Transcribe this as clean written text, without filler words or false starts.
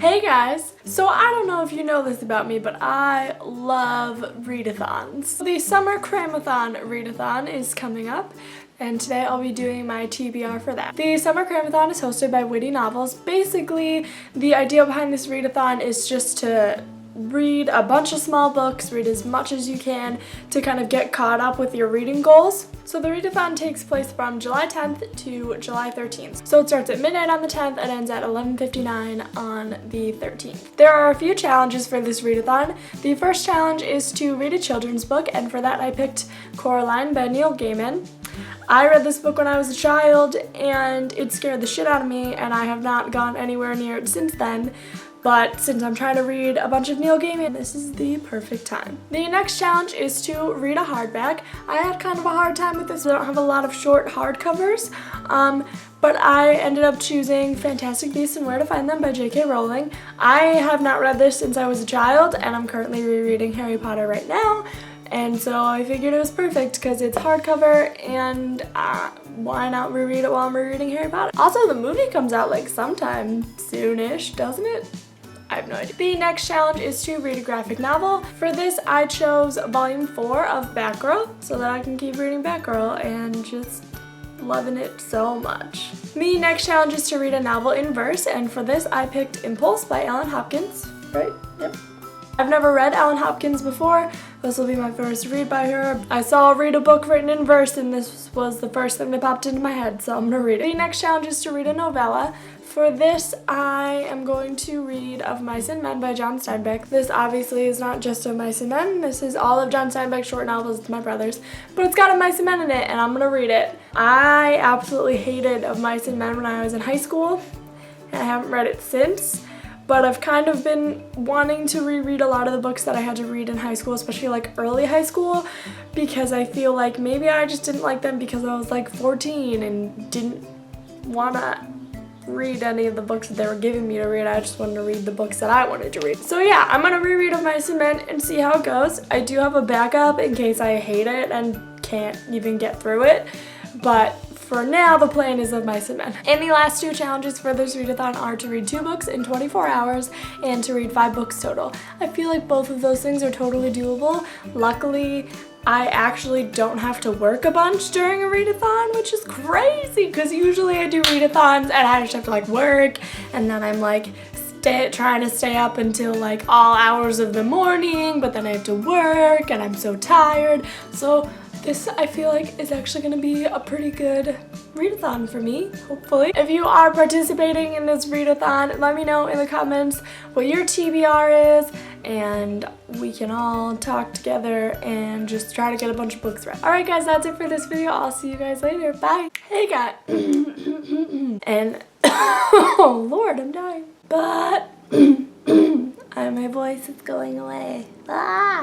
Hey guys! So I don't know if you know this about me, but I love readathons. The summer Cramathon readathon is coming up, and today I'll be doing my TBR for that. The summer Cramathon is hosted by Witty Novels. Basically, the idea behind this readathon is just to read a bunch of small books, read as much as you can to kind of get caught up with your reading goals. So the readathon takes place from July 10th to July 13th. So it starts at midnight on the 10th and ends at 11:59 on the 13th. There are a few challenges for this readathon. The first challenge is to read a children's book, and for that I picked Coraline by Neil Gaiman. I read this book when I was a child and it scared the shit out of me, and I have not gone anywhere near it since then. But since I'm trying to read a bunch of Neil Gaiman, this is the perfect time. The next challenge is to read a hardback. I had kind of a hard time with this. I don't have a lot of short hardcovers, but I ended up choosing Fantastic Beasts and Where to Find Them by J.K. Rowling. I have not read this since I was a child, and I'm currently rereading Harry Potter right now. And so I figured it was perfect because it's hardcover, and why not reread it while I'm rereading Harry Potter? Also, the movie comes out like sometime soonish, doesn't it? I have no idea. The next challenge is to read a graphic novel. For this, I chose volume 4 of Batgirl so that I can keep reading Batgirl and just loving it so much. The next challenge is to read a novel in verse, and for this, I picked Impulse by Ellen Hopkins, right? Yep. I've never read Ellen Hopkins before. This will be my first read by her. I saw read a book written in verse, and this was the first thing that popped into my head, so I'm gonna read it. The next challenge is to read a novella. For this, I am going to read Of Mice and Men by John Steinbeck. This obviously is not just Of Mice and Men. This is all of John Steinbeck's short novels. It's my brother's. But it's got Of Mice and Men in it, and I'm gonna read it. I absolutely hated Of Mice and Men when I was in high school, and I haven't read it since. But I've kind of been wanting to reread a lot of the books that I had to read in high school, especially like early high school, because I feel like maybe I just didn't like them because I was like 14 and didn't want to read any of the books that they were giving me to read. I just wanted to read the books that I wanted to read. So yeah, I'm going to reread Of Mice and Men and see how it goes. I do have a backup in case I hate it and can't even get through it, but for now, the plan is Of Mice and Men. And the last two challenges for this readathon are to read 2 books in 24 hours and to read 5 books total. I feel like both of those things are totally doable. Luckily, I actually don't have to work a bunch during a readathon, which is crazy because usually I do readathons and I just have to like work, and then I'm like trying to stay up until like all hours of the morning, but then I have to work and I'm so tired. So this, I feel like, is actually going to be a pretty good readathon for me, hopefully. If you are participating in this readathon, let me know in the comments what your TBR is, and we can all talk together and just try to get a bunch of books read. Alright guys, that's it for this video. I'll see you guys later. Bye! Hey guys! And, oh Lord, I'm dying. But, my voice is going away. Ah!